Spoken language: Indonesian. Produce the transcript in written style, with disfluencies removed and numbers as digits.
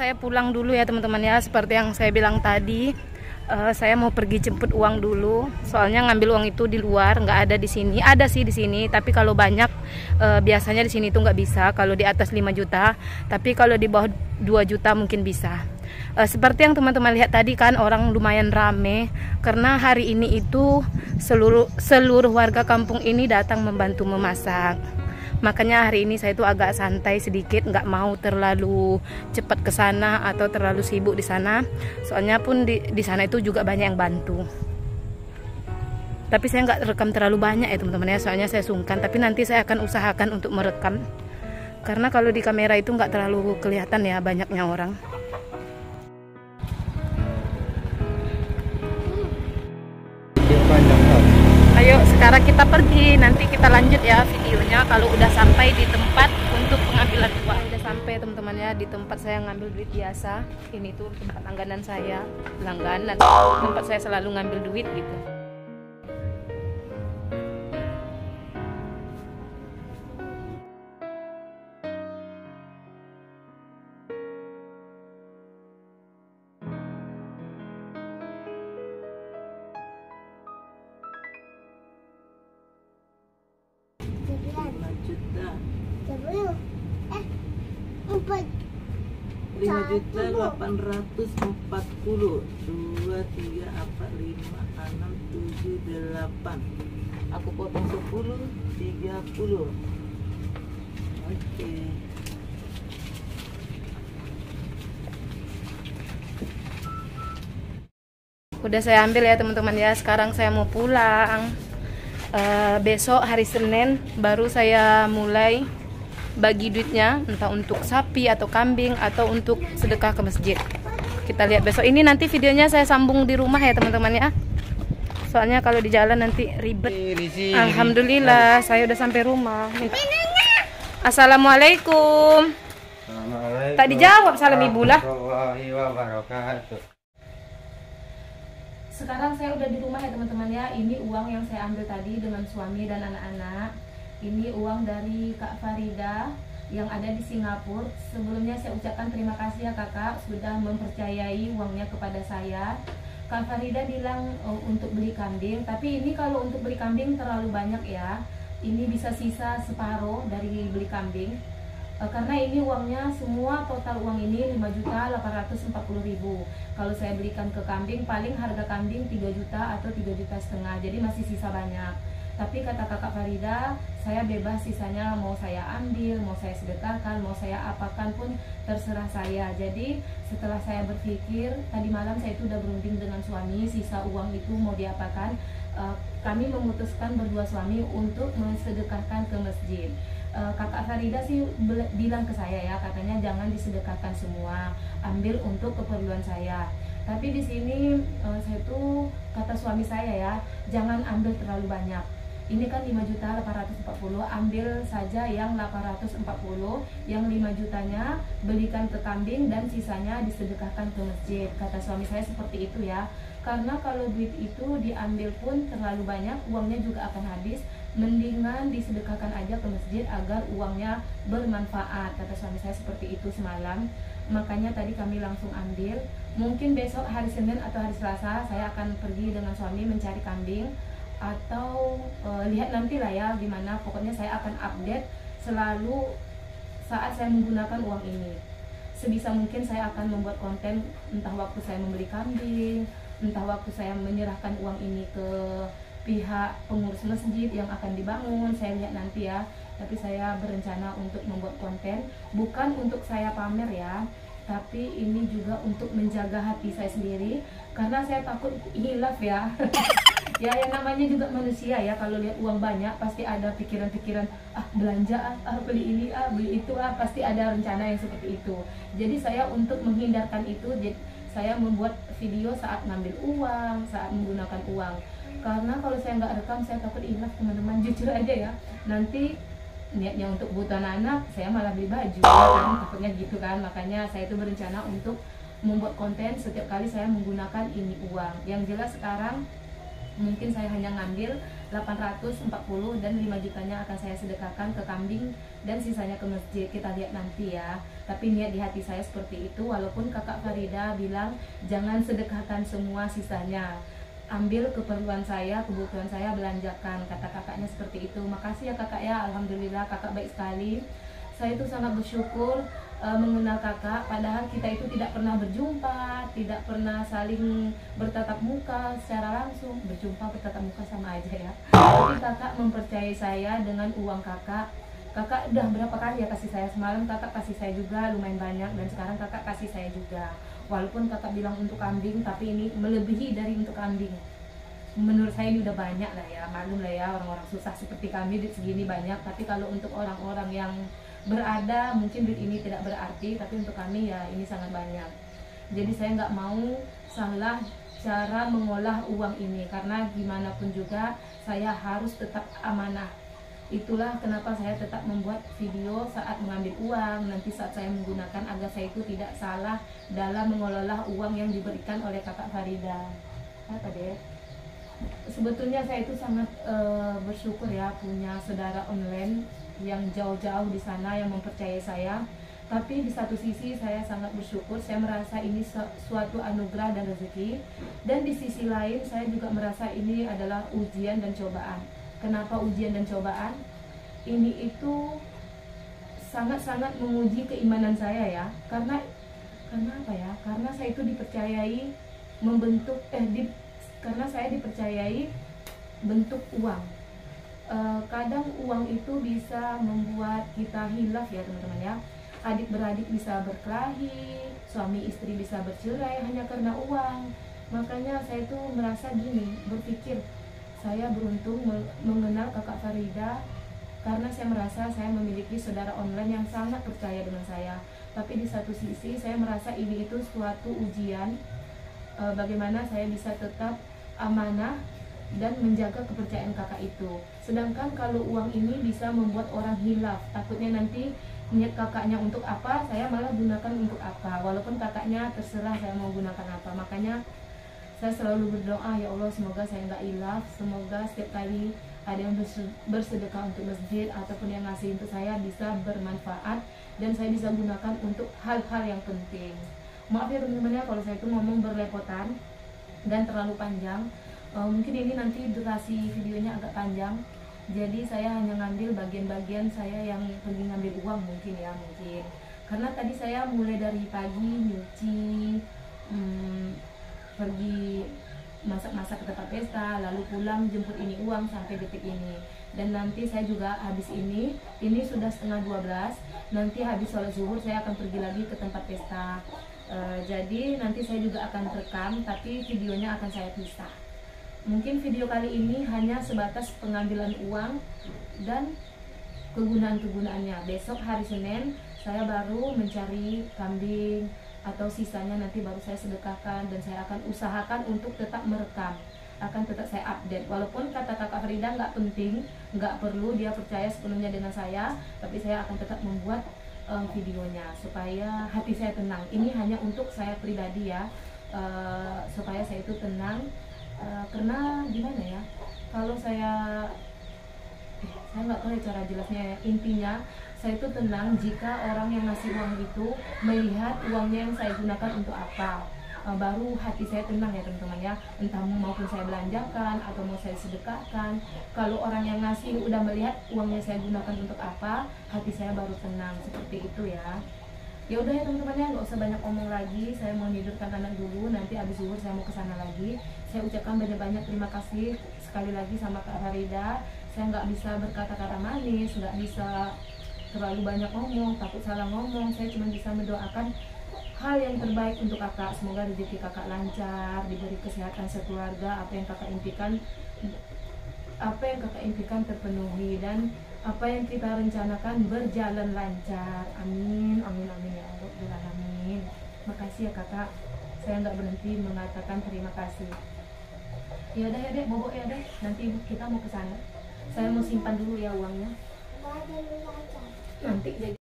saya pulang dulu ya teman-teman ya. Seperti yang saya bilang tadi, saya mau pergi jemput uang dulu. Soalnya ngambil uang itu di luar, nggak ada di sini. Ada sih di sini, tapi kalau banyak biasanya di sini tuh nggak bisa. Kalau di atas 5 juta, tapi kalau di bawah 2 juta mungkin bisa. Seperti yang teman-teman lihat tadi kan, orang lumayan rame karena hari ini itu seluruh warga kampung ini datang membantu memasak. Makanya hari ini saya itu agak santai sedikit, nggak mau terlalu cepat ke sana atau terlalu sibuk di sana. Soalnya pun di sana itu juga banyak yang bantu. Tapi saya nggak rekam terlalu banyak ya teman-teman ya, soalnya saya sungkan. Tapi nanti saya akan usahakan untuk merekam. Karena kalau di kamera itu nggak terlalu kelihatan ya banyaknya orang. Ayo sekarang kita pergi, nanti kita lanjut ya videonya kalau udah sampai di tempat untuk pengambilan uang. Udah sampai teman-teman ya di tempat saya ngambil duit biasa. Ini tuh tempat langganan saya, tempat saya selalu ngambil duit gitu. Lima juta 840 2, 3, 4, 5, 6, 7, 8. Aku potong 10, 30. Oke. Udah saya ambil ya teman-teman ya. Sekarang saya mau pulang. Besok hari Senin baru saya mulai bagi duitnya, entah untuk sapi atau kambing atau untuk sedekah ke masjid. Kita lihat besok. Ini nanti videonya saya sambung di rumah ya teman-teman ya. Soalnya kalau di jalan nanti ribet. Alhamdulillah saya udah sampai rumah. Assalamualaikum. Tak dijawab salam ibu lah. Sekarang saya udah di rumah ya teman-teman ya. Ini uang yang saya ambil tadi dengan suami dan anak-anak. Ini uang dari Kak Farida yang ada di Singapura. Sebelumnya saya ucapkan terima kasih ya kakak sudah mempercayai uangnya kepada saya. Kak Farida bilang untuk beli kambing, tapi ini kalau untuk beli kambing terlalu banyak ya. Ini bisa sisa separuh dari beli kambing. Karena ini uangnya semua total uang ini 5.840.000. Kalau saya belikan ke kambing paling harga kambing 3 juta atau 3,5 juta. Jadi masih sisa banyak. Tapi kata kakak Farida, saya bebas sisanya mau saya ambil, mau saya sedekahkan, mau saya apakan pun terserah saya. Jadi setelah saya berpikir, tadi malam saya itu udah berunding dengan suami, sisa uang itu mau diapakan. Kami memutuskan berdua suami untuk mensedekahkan ke masjid. Kakak Farida sih bilang ke saya ya, katanya jangan disedekahkan semua, ambil untuk keperluan saya. Tapi di sini saya tuh kata suami saya ya, jangan ambil terlalu banyak. Ini kan 5.840, ambil saja yang 840, yang 5 jutanya belikan ke kambing dan sisanya disedekahkan ke masjid. Kata suami saya seperti itu ya. Karena kalau duit itu diambil pun terlalu banyak, uangnya juga akan habis. Mendingan disedekahkan aja ke masjid agar uangnya bermanfaat. Kata suami saya seperti itu semalam. Makanya tadi kami langsung ambil. Mungkin besok hari Senin atau hari Selasa saya akan pergi dengan suami mencari kambing. Atau lihat nanti lah ya gimana. Pokoknya saya akan update selalu saat saya menggunakan uang ini. Sebisa mungkin saya akan membuat konten, entah waktu saya membeli kambing, entah waktu saya menyerahkan uang ini ke pihak pengurus masjid yang akan dibangun. Saya lihat nanti ya. Tapi saya berencana untuk membuat konten, bukan untuk saya pamer ya, tapi ini juga untuk menjaga hati saya sendiri, karena saya takut hilaf ya. Ya yang namanya juga manusia ya, kalau lihat uang banyak pasti ada pikiran-pikiran, belanja, beli ini, beli itu, pasti ada rencana yang seperti itu. Jadi saya untuk menghindarkan itu, saya membuat video saat ngambil uang, saat menggunakan uang. Karena kalau saya nggak rekam, saya takut hilaf teman-teman, jujur aja ya. Nanti niatnya untuk butuh anak, saya malah beli baju kan, takutnya gitu kan. Makanya saya itu berencana untuk membuat konten setiap kali saya menggunakan ini uang. Yang jelas sekarang mungkin saya hanya ngambil 840 dan 5 jutanya akan saya sedekahkan ke kambing dan sisanya ke masjid. Kita lihat nanti ya. Tapi niat di hati saya seperti itu, walaupun kakak Farida bilang jangan sedekahkan semua sisanya, ambil keperluan saya, kebutuhan saya, belanjakan, kata kakaknya seperti itu. Makasih ya kakak ya, alhamdulillah kakak baik sekali. Saya itu sangat bersyukur mengenal kakak, padahal kita itu tidak pernah berjumpa, tidak pernah saling bertatap muka secara langsung. Berjumpa bertatap muka sama aja ya. Tapi kakak mempercayai saya dengan uang kakak. Kakak udah berapa kali ya kasih saya? Semalam kakak kasih saya juga lumayan banyak, dan sekarang kakak kasih saya juga. Walaupun kakak bilang untuk kambing, tapi ini melebihi dari untuk kambing. Menurut saya ini udah banyak lah ya, maklum lah ya, orang-orang susah seperti kami duit segini banyak. Tapi kalau untuk orang-orang yang berada mungkin duit ini tidak berarti, tapi untuk kami ya ini sangat banyak. Jadi saya nggak mau salah cara mengolah uang ini, karena gimana pun juga saya harus tetap amanah. Itulah kenapa saya tetap membuat video saat mengambil uang, nanti saat saya menggunakan, agar saya itu tidak salah dalam mengelola uang yang diberikan oleh kakak Farida. Apa deh? Sebetulnya saya itu sangat bersyukur ya punya saudara online yang jauh-jauh di sana yang mempercayai saya. Tapi di satu sisi saya sangat bersyukur, saya merasa ini suatu anugerah dan rezeki. Dan di sisi lain saya juga merasa ini adalah ujian dan cobaan. Kenapa ujian dan cobaan? Ini itu sangat-sangat menguji keimanan saya ya. Karena apa ya? Karena saya itu dipercayai membentuk karena saya dipercayai bentuk uang. Kadang uang itu bisa membuat kita hilaf ya teman-teman ya. Adik beradik bisa berkelahi, suami istri bisa bercerai hanya karena uang. Makanya saya tuh merasa gini, berpikir saya beruntung mengenal kakak Farida, karena saya merasa saya memiliki saudara online yang sangat percaya dengan saya. Tapi di satu sisi saya merasa ini itu suatu ujian, bagaimana saya bisa tetap amanah dan menjaga kepercayaan kakak itu. Sedangkan kalau uang ini bisa membuat orang hilaf, takutnya nanti niat kakaknya untuk apa, saya malah gunakan untuk apa, walaupun kakaknya terserah saya mau gunakan apa. Makanya saya selalu berdoa, ya Allah semoga saya nggak hilaf, semoga setiap kali ada yang bersedekah untuk masjid ataupun yang ngasih untuk saya bisa bermanfaat dan saya bisa gunakan untuk hal-hal yang penting. Maaf ya teman-teman ya kalau saya itu ngomong berlepotan dan terlalu panjang. Mungkin ini nanti durasi videonya agak panjang, jadi saya hanya ngambil bagian-bagian saya yang pergi ngambil uang mungkin ya, karena tadi saya mulai dari pagi nyuci, pergi masak-masak ke tempat pesta, lalu pulang jemput ini uang sampai detik ini. Dan nanti saya juga habis ini sudah setengah 12, nanti habis sholat zuhur saya akan pergi lagi ke tempat pesta. Jadi nanti saya juga akan rekam, tapi videonya akan saya pisah. Mungkin video kali ini hanya sebatas pengambilan uang dan kegunaan-kegunaannya. Besok hari Senin saya baru mencari kambing atau sisanya nanti baru saya sedekahkan, dan saya akan usahakan untuk tetap merekam, akan tetap saya update. Walaupun kata kakak Farida nggak penting, nggak perlu, dia percaya sepenuhnya dengan saya, tapi saya akan tetap membuat videonya supaya hati saya tenang. Ini hanya untuk saya pribadi ya, supaya saya itu tenang. Karena gimana ya, kalau saya nggak tahu cara jelasnya ya. Intinya saya itu tenang jika orang yang ngasih uang itu melihat uangnya yang saya gunakan untuk apa, baru hati saya tenang ya teman-teman ya. Entah maupun saya belanjakan atau mau saya sedekahkan, kalau orang yang ngasih udah melihat uangnya saya gunakan untuk apa, hati saya baru tenang. Seperti itu ya. Ya udah ya teman-teman ya, nggak usah banyak omong lagi. Saya mau tidurkan anak dulu, nanti abis zuhur saya mau ke sana lagi. Saya ucapkan banyak-banyak terima kasih sekali lagi sama Kak Farida. Saya nggak bisa berkata-kata manis, nggak bisa terlalu banyak ngomong, takut salah ngomong. Saya cuma bisa mendoakan hal yang terbaik untuk kakak. Semoga rezeki kakak lancar, diberi kesehatan sekeluarga, apa yang kakak impikan terpenuhi, dan apa yang kita rencanakan berjalan lancar. Amin, amin, amin ya Allah, amin. Makasih ya kakak, saya nggak berhenti mengatakan terima kasih. Ya udah ya dek, bobo ya dek, nanti kita mau ke sana. Saya mau simpan dulu ya uangnya. Nanti jadi